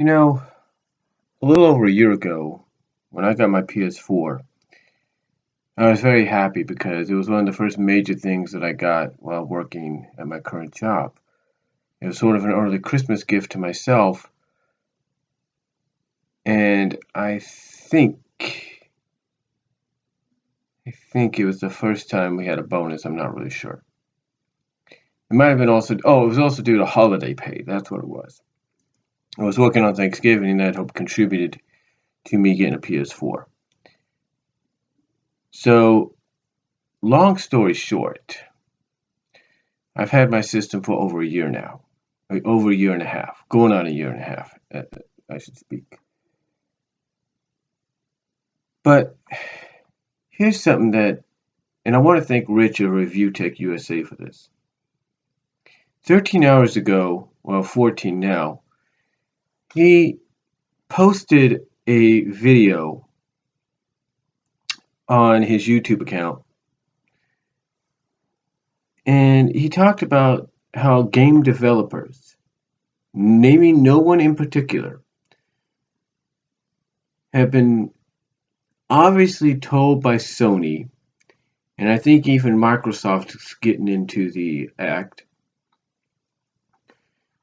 You know, a little over a year ago, when I got my PS4, I was very happy because it was one of the first major things that I got while working at my current job. It was sort of an early Christmas gift to myself, and I think it was the first time we had a bonus. I'm not really sure. It might have been also. Oh, it was also due to holiday pay. That's what it was. I was working on Thanksgiving, and that helped contributed to me getting a PS4. So, long story short, I've had my system for over a year now, like over a year and a half, going on a year and a half, I should speak. But here's something and I want to thank Rich of ReviewTechUSA for this. 13 hours ago, well, 14 now, he posted a video on his YouTube account, and he talked about how game developers, naming no one in particular, have been obviously told by Sony, and I think even Microsoft is getting into the act,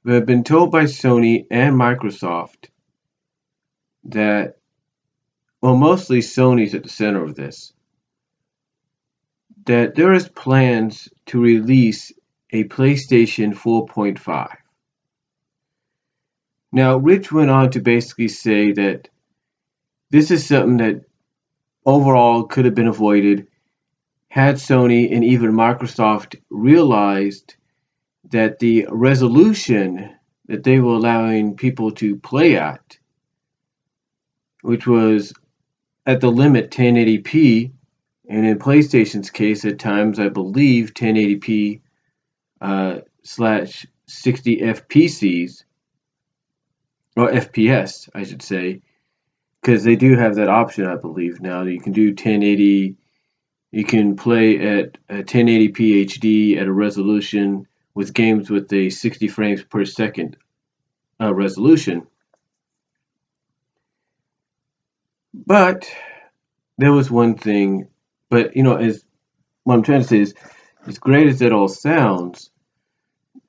but have been told by Sony and Microsoft that, well, mostly Sony's at the center of this, that there is plans to release a PlayStation 4.5. Now, Rich went on to basically say that this is something that overall could have been avoided had Sony and even Microsoft realized that the resolution that they were allowing people to play at, which was at the limit 1080p, and in PlayStation's case at times I believe 1080p slash 60 FPCs, or FPS I should say, because they do have that option I believe now. You can do 1080, you can play at 1080p HD at a resolution with games with a 60 frames per second resolution. But there was one thing, but as what I'm trying to say is, as great as that all sounds,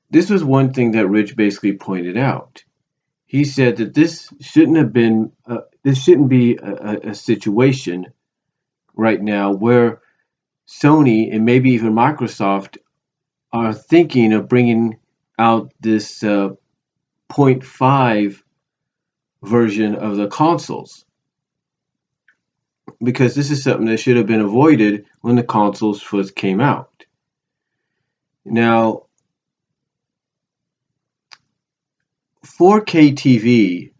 this was one thing that Rich basically pointed out. He said that this shouldn't be a situation right now where Sony and maybe even Microsoft are thinking of bringing out this zero point 0.5 version of the consoles, because this is something that should have been avoided when the consoles first came out. Now, 4K TV,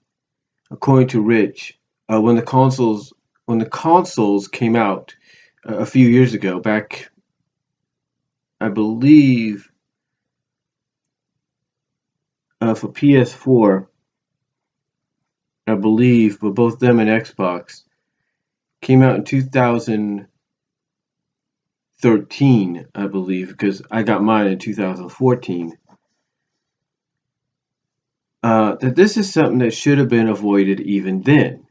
according to Rich, when the consoles came out a few years ago, back I believe for PS4, I believe, but both them and Xbox came out in 2013, I believe, because I got mine in 2014. That this is something that should have been avoided even then,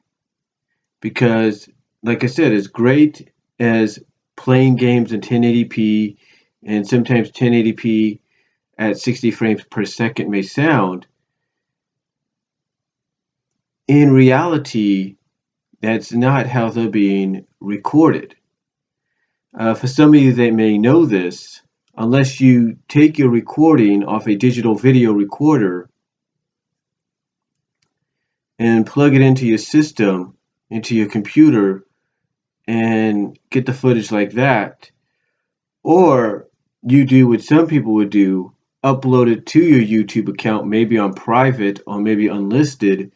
because, like I said, as great as playing games in 1080p and sometimes 1080p at 60 frames per second may sound, in reality, that's not how they're being recorded. For some of you that may know this, unless you take your recording off a digital video recorder and plug it into your system, into your computer, and get the footage like that, or you do what some people would do, upload it to your YouTube account, maybe on private or maybe unlisted,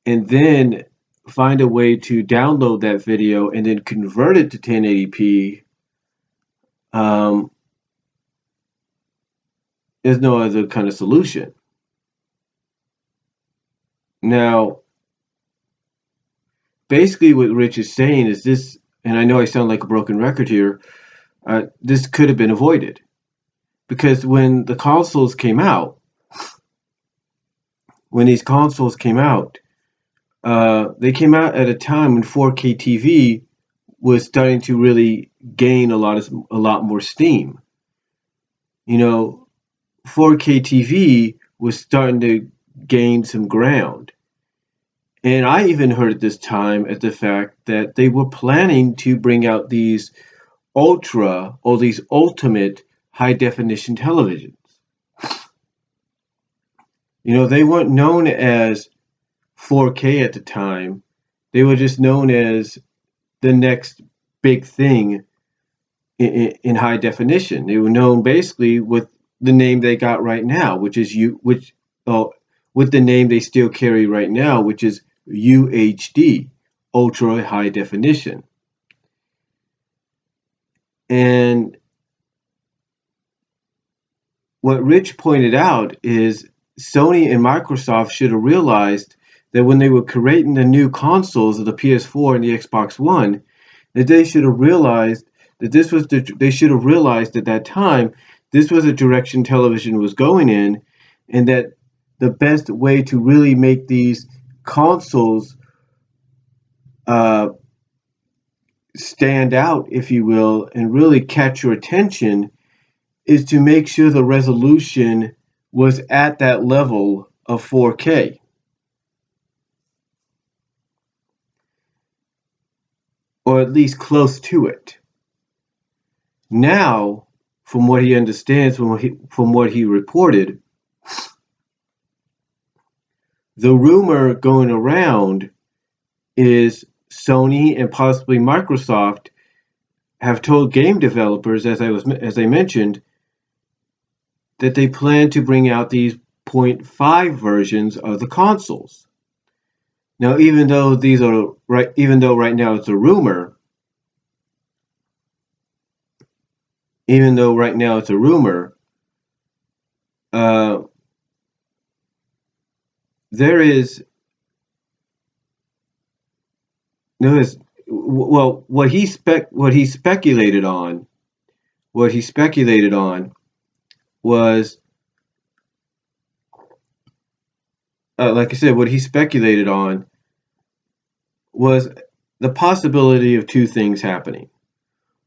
and then find a way to download that video and then convert it to 1080p, there's no other kind of solution. Now, basically what Rich is saying is this, and I know I sound like a broken record here, this could have been avoided. Because when the consoles came out, when these consoles came out, they came out at a time when 4K TV was starting to really gain a lot more steam. You know, 4K TV was starting to gain some ground. And I even heard at this time at the fact that they were planning to bring out these ultra or these ultimate high definition televisions. You know, they weren't known as 4K at the time. They were just known as the next big thing in high definition. They were known basically with the name they got right now, which is with the name they still carry right now, which is UHD, ultra high definition. And what Rich pointed out is Sony and Microsoft should have realized that when they were creating the new consoles of the PS4 and the Xbox One, that they should have realized that they should have realized at that time this was a direction television was going in, and that the best way to really make these consoles stand out, if you will, and really catch your attention is to make sure the resolution was at that level of 4K. Or at least close to it. Now, from what he understands, from what he reported, the rumor going around is Sony and possibly Microsoft have told game developers, as I mentioned, that they plan to bring out these 0.5 versions of the consoles. Now, even though right now it's a rumor, there is well, what he speculated on was, like I said, what he speculated on was the possibility of two things happening.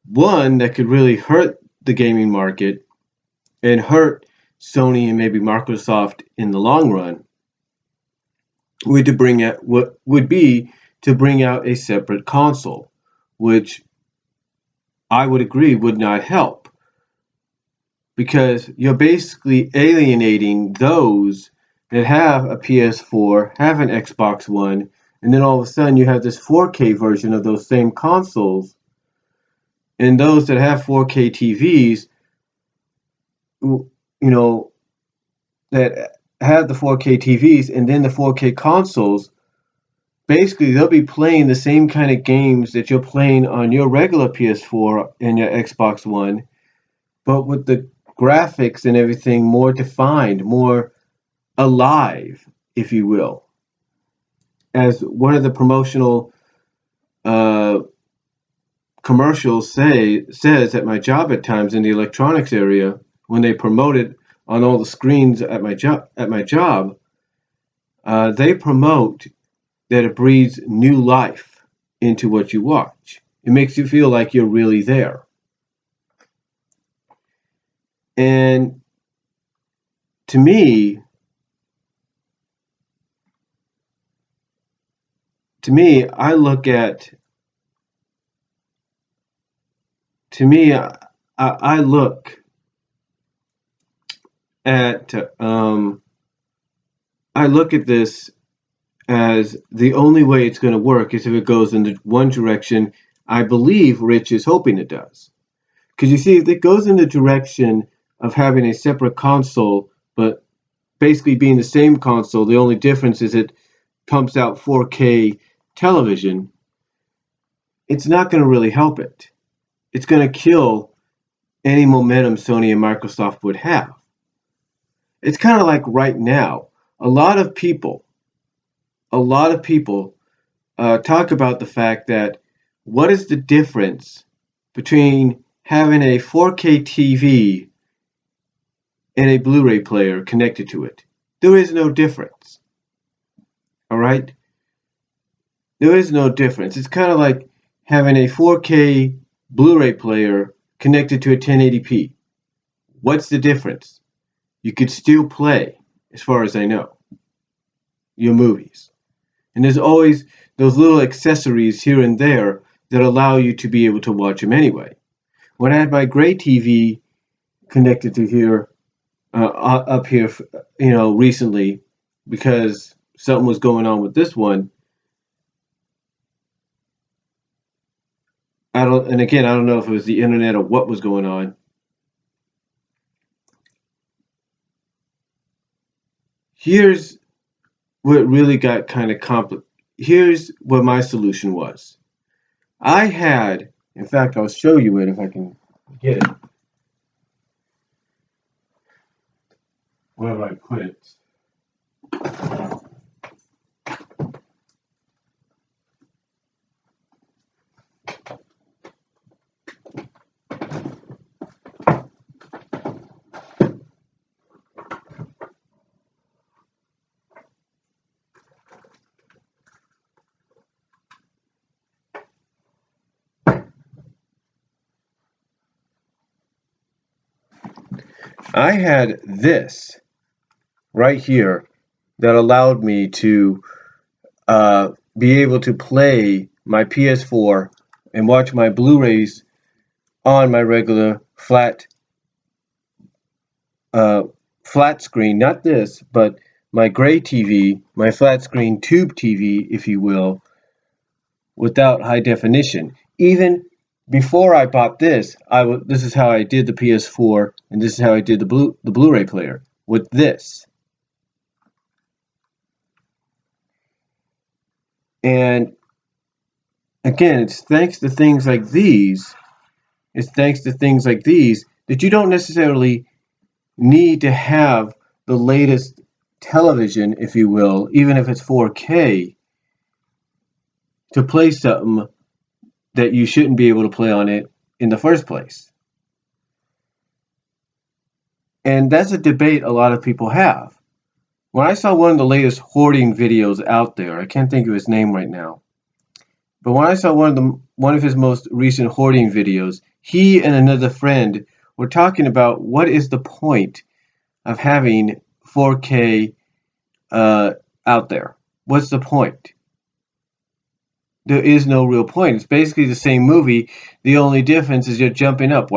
One that could really hurt the gaming market and hurt Sony and maybe Microsoft in the long run would be to bring out a separate console, which I would agree would not help, because you're basically alienating those that have a PS4, have an Xbox One, and then all of a sudden you have this 4K version of those same consoles, and those that have 4K TVs, you know, that have the 4K TVs and then the 4K consoles, basically they'll be playing the same kind of games that you're playing on your regular PS4 and your Xbox One, but with the graphics and everything more defined, more alive, if you will. As one of the promotional commercials says at my job at times in the electronics area, when they promote it on all the screens at my job, they promote that it breathes new life into what you watch. It makes you feel like you're really there. And to me, I look at this as the only way it's going to work is if it goes in the one direction I believe Rich is hoping it does. Because you see, if it goes in the direction of having a separate console, but basically being the same console, the only difference is it pumps out 4K television, it's not going to really help it. It's going to kill any momentum Sony and Microsoft would have. It's kind of like right now, a lot of people talk about the fact that what is the difference between having a 4K TV and a Blu-ray player connected to it? There is no difference. All right? There is no difference. It's kind of like having a 4K Blu-ray player connected to a 1080p. What's the difference? You could still play, as far as I know, your movies. And there's always those little accessories here and there that allow you to be able to watch them anyway. When I had my gray TV connected to here, up here, recently, because something was going on with this one, I don't know if it was the internet or what was going on. Here's what really got kind of complicated. Here's what my solution was. In fact, I'll show you it if I can get it. Where have I put it? I had this right here that allowed me to be able to play my PS4 and watch my Blu-rays on my regular flat screen, not this, but my gray TV, my flat screen tube TV, if you will, without high definition. Even before I bought this, this is how I did the PS4, and this is how I did the Blu-ray player with this. And again, it's thanks to things like these. It's thanks to things like these that you don't necessarily need to have the latest television, if you will, even if it's 4K, to play something that you shouldn't be able to play on it in the first place. And that's a debate a lot of people have. When I saw one of the latest hoarding videos out there, I can't think of his name right now, but when I saw one of his most recent hoarding videos, he and another friend were talking about what is the point of having 4K out there. What's the point? There is no real point. It's basically the same movie. The only difference is you're jumping up,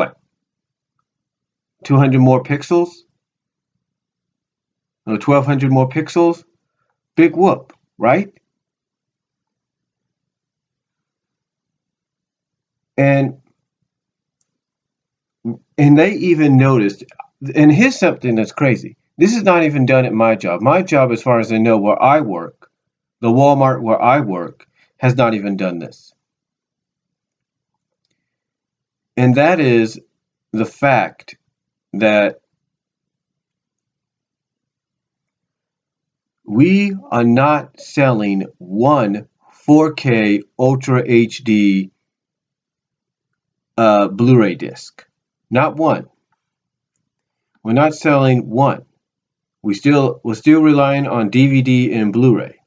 200 more pixels? Or 1,200 more pixels? Big whoop, right? And they even noticed, and here's something that's crazy. This is not even done at my job. My job, as far as I know, where I work, the Walmart where I work, has not even done this. And that is the fact that we are not selling one 4K Ultra HD Blu-ray disc. Not one. We're not selling one. We're still relying on DVD and Blu-ray.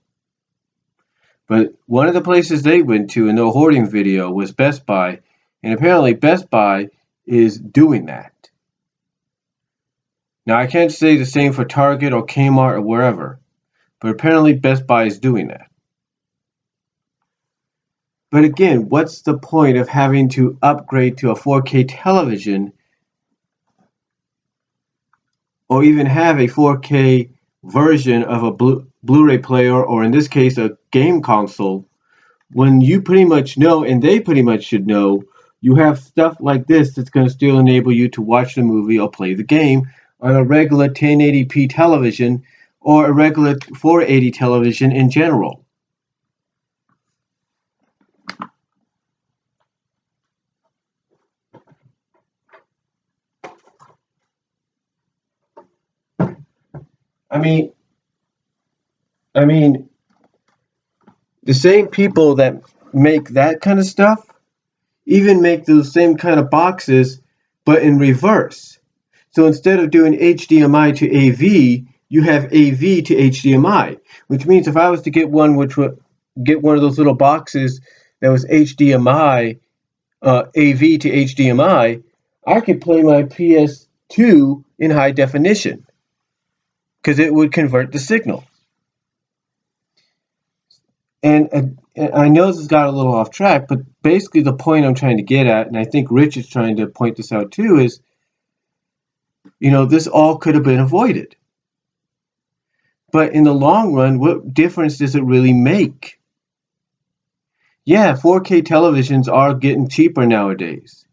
But one of the places they went to in their hoarding video was Best Buy, and apparently Best Buy is doing that. Now I can't say the same for Target or Kmart or wherever, but apparently Best Buy is doing that. But again, what's the point of having to upgrade to a 4K television or even have a 4K version of a Blu-ray player, or in this case a game console, when you pretty much know, and they pretty much should know, you have stuff like this that's going to still enable you to watch the movie or play the game on a regular 1080p television or a regular 480 television in general. I mean, the same people that make that kind of stuff even make those same kind of boxes, but in reverse. So instead of doing HDMI to AV, you have AV to HDMI, which means if I was to get one which would get one of those little boxes that was HDMI, AV to HDMI, I could play my PS2 in high definition because it would convert the signal. And I know this got a little off track, but basically the point I'm trying to get at, and I think Rich is trying to point this out too, is, this all could have been avoided. But in the long run, what difference does it really make? Yeah, 4K televisions are getting cheaper nowadays.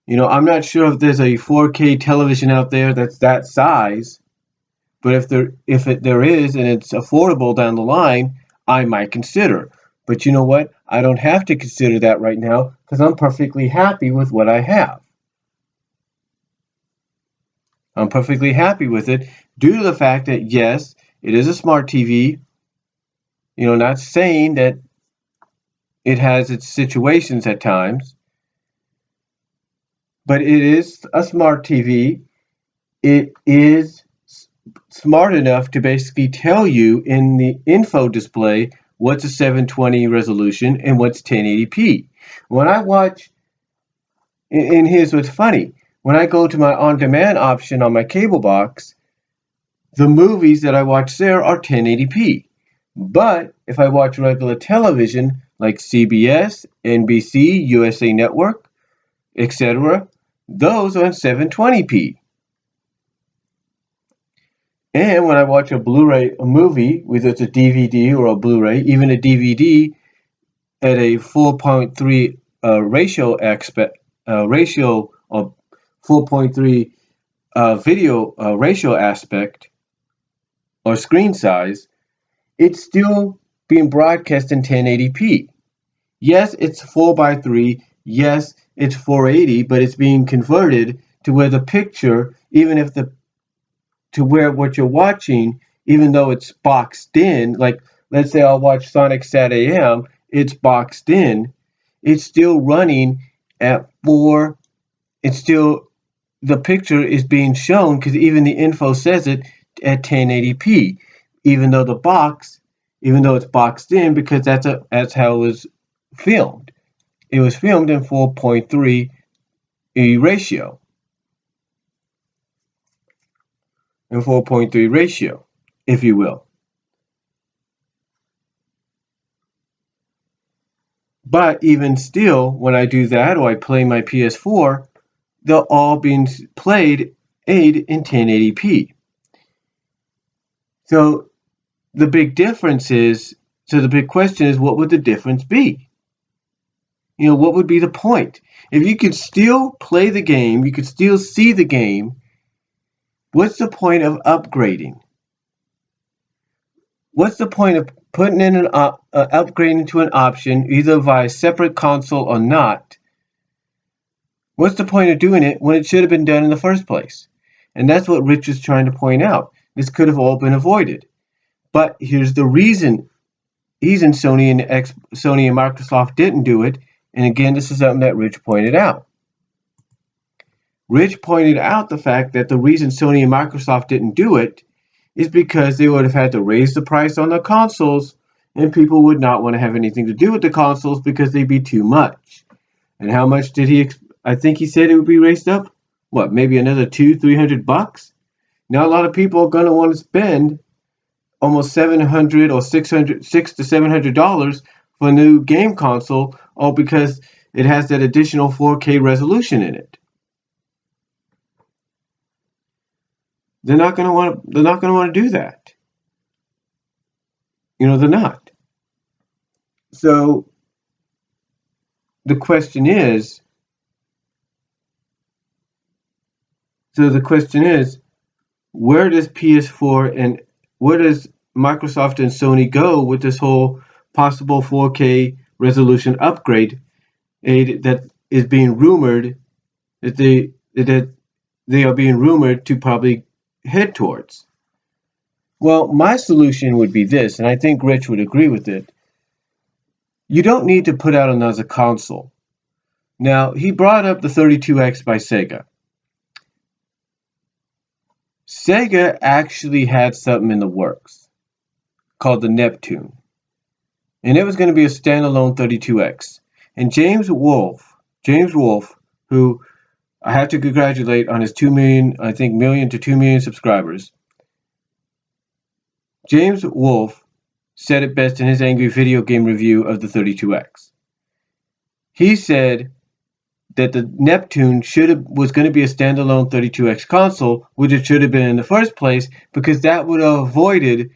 I'm not sure if there's a 4K television out there that's that size, but if there is and it's affordable down the line, I might consider. But you know what? I don't have to consider that right now because I'm perfectly happy with what I have. I'm perfectly happy with it due to the fact that, yes, it is a smart TV. Not saying that it has its situations at times, but it is a smart TV. It is smart enough to basically tell you in the info display what's a 720 resolution and what's 1080p. When I watch, and here's what's funny, when I go to my on-demand option on my cable box, the movies that I watch there are 1080p. But if I watch regular television like CBS, NBC, USA Network, etc., those are in 720p. And when I watch a Blu-ray movie, whether it's a DVD or a Blu-ray, even a DVD at a 4.3 ratio of 4.3 video ratio aspect or screen size, it's still being broadcast in 1080p. Yes, it's 4:3. Yes, it's 480, but it's being converted to where the picture, to where what you're watching, even though it's boxed in, like let's say I'll watch Sonic Sat AM, it's boxed in, it's still running at 4, it's still, the picture is being shown because even the info says it at 1080p, even though it's boxed in, because that's how it was filmed. It was filmed in 4.3 ratio. In 4.3 ratio, if you will. But even still, when I do that or I play my PS4, they're all being played in 1080p. So the big question is, what would the difference be? What would be the point? If you could still play the game, you could still see the game, what's the point of upgrading? What's the point of putting in upgrading to an option, either via separate console or not? What's the point of doing it when it should have been done in the first place? And that's what Rich is trying to point out. This could have all been avoided. But here's the reason Sony and Microsoft didn't do it. And again, this is something that Rich pointed out. Rich pointed out the fact that the reason Sony and Microsoft didn't do it is because they would have had to raise the price on the consoles, and people would not want to have anything to do with the consoles because they'd be too much. And how much did he? I think he said it would be raised up. What? Maybe another $200-300. Now a lot of people are going to want to spend almost $700 or $600 to $700 for a new game console, all because it has that additional 4K resolution in it. They're not going to want to do that. They're not. So the question is, where does PS4 and where does Microsoft and Sony go with this whole possible 4K resolution upgrade that is being rumored that they are being rumored to probably head towards? Well, my solution would be this, and I think Rich would agree with it. You don't need to put out another console. Now, he brought up the 32X by Sega. Sega actually had something in the works called the Neptune, and it was going to be a standalone 32X. And James Wolfe, who I have to congratulate on his 2 million, I think million to 2 million subscribers. James Wolfe said it best in his angry video game review of the 32X. He said that the Neptune was going to be a standalone 32X console, which it should have been in the first place, because that would have avoided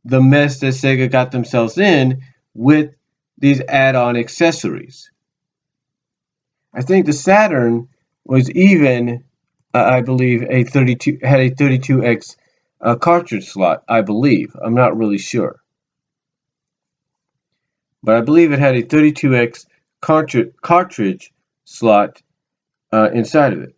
the mess that Sega got themselves in with these add-on accessories. I think the Saturn was even, I believe, had a 32X cartridge slot. I believe. I'm not really sure, but I believe it had a 32X cartridge slot inside of it.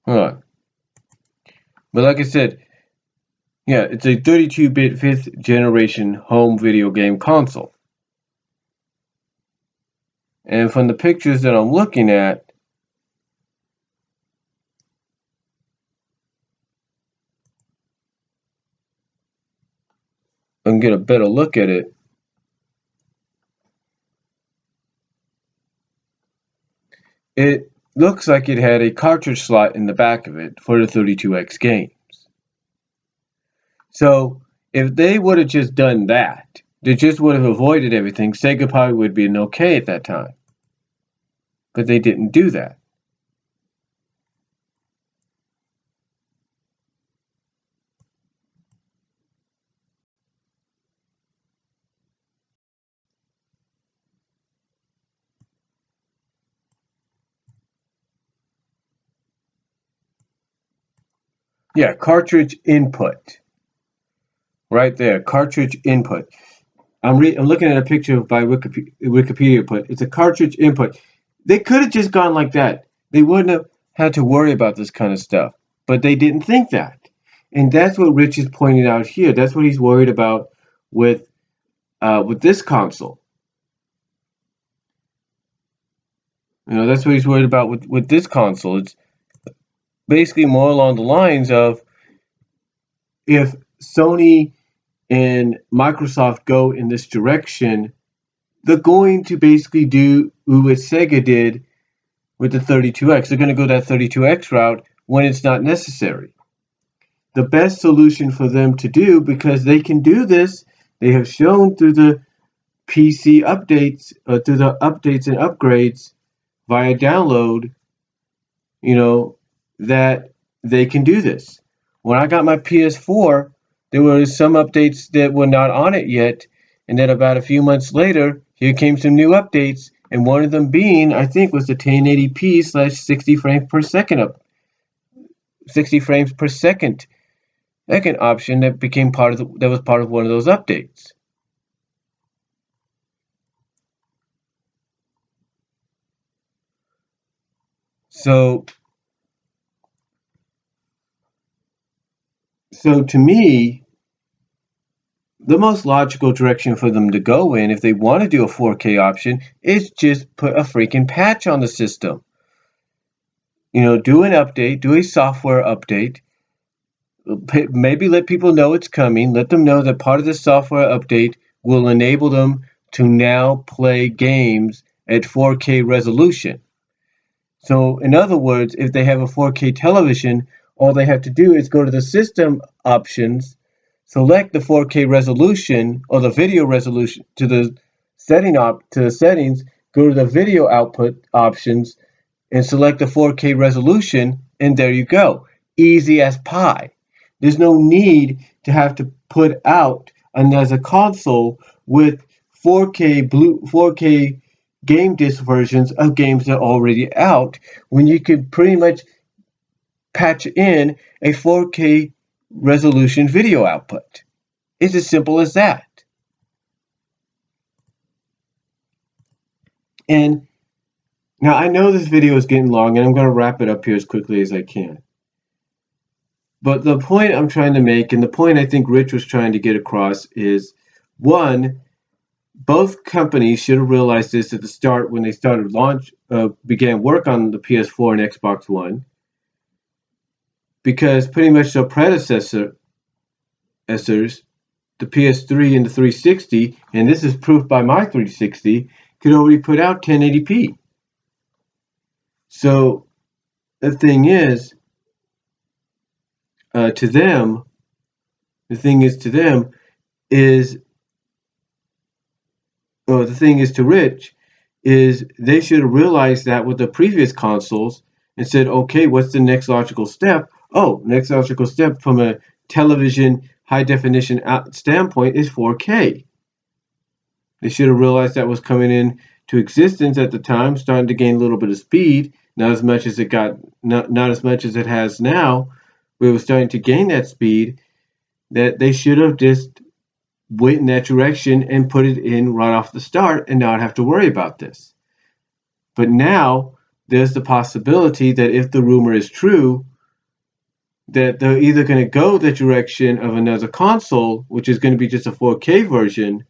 Hold on. But like I said, yeah, it's a 32-bit 5th generation home video game console. And from the pictures that I'm looking at, I can get a better look at it. It looks like it had a cartridge slot in the back of it for the 32X games. So if they would have just done that, they just would have avoided everything. Sega probably would have been okay at that time. But they didn't do that. Yeah, cartridge input. Right there, cartridge input. I'm looking at a picture by Wikipedia put. It's a cartridge input. They could have just gone like that. They wouldn't have had to worry about this kind of stuff. But they didn't think that. And that's what Rich is pointing out here. That's what he's worried about with this console. That's what he's worried about with this console. It's basically more along the lines of, if Sony and Microsoft go in this direction, they're going to basically do what Sega did with the 32X. They're going to go that 32X route when it's not necessary. The best solution for them to do, because they can do this, they have shown through the PC updates, through the updates and upgrades via download, that they can do this. When I got my PS4, there were some updates that were not on it yet, and then about a few months later, here came some new updates, and one of them being, I think, was the 1080p / 60 frames per second 60 frames per second option that became that was part of one of those updates. So to me, the most logical direction for them to go in, if they want to do a 4K option, is just put a freaking patch on the system. Do an update, do a software update, maybe let people know it's coming, let them know that part of the software update will enable them to now play games at 4K resolution. So in other words, if they have a 4K television, all they have to do is go to the system options, select the 4K resolution or the video resolution to the settings, go to the video output options and select the 4K resolution, and there you go. Easy as pie. There's no need to have to put out another console with 4K game disc versions of games that are already out, when you could pretty much patch in a 4K resolution video output. It's as simple as that. And now I know this video is getting long, and I'm going to wrap it up here as quickly as I can. But the point I'm trying to make, and the point I think Rich was trying to get across, is one, both companies should have realized this at the start when they began work on the PS4 and Xbox One, because pretty much their predecessors, the PS3 and the 360, and this is proof by my 360, could already put out 1080p. So the thing is, to them, the thing is to Rich, is they should have realized that with the previous consoles and said, okay, what's the next logical step? Oh, next logical step from a television high definition standpoint is 4K. They should have realized that was coming into existence at the time, starting to gain a little bit of speed, not as much as it has now, but it was starting to gain that speed, that they should have just went in that direction and put it in right off the start and not have to worry about this. But now there's the possibility that if the rumor is true, that they're either going to go the direction of another console, which is going to be just a 4K version,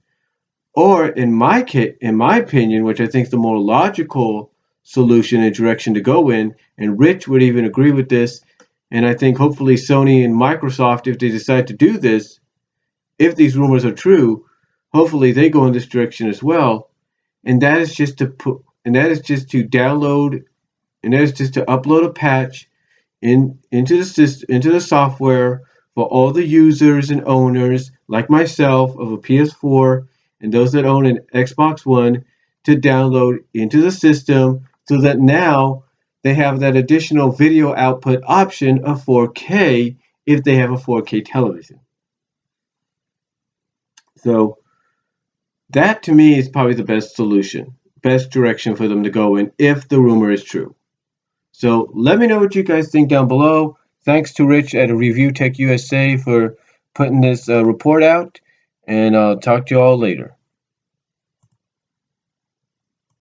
or in my opinion, which I think is the more logical solution and direction to go in, and Rich would even agree with this, and I think hopefully Sony and Microsoft, if they decide to do this, if these rumors are true, hopefully they go in this direction as well, and that is just to download, and that is just to upload a patch into the software for all the users and owners like myself of a PS4 and those that own an Xbox One to download into the system, so that now they have that additional video output option of 4K if they have a 4K television. So that to me is probably the best solution, best direction for them to go in if the rumor is true. So let me know what you guys think down below. Thanks to Rich at ReviewTechUSA for putting this report out, and I'll talk to you all later.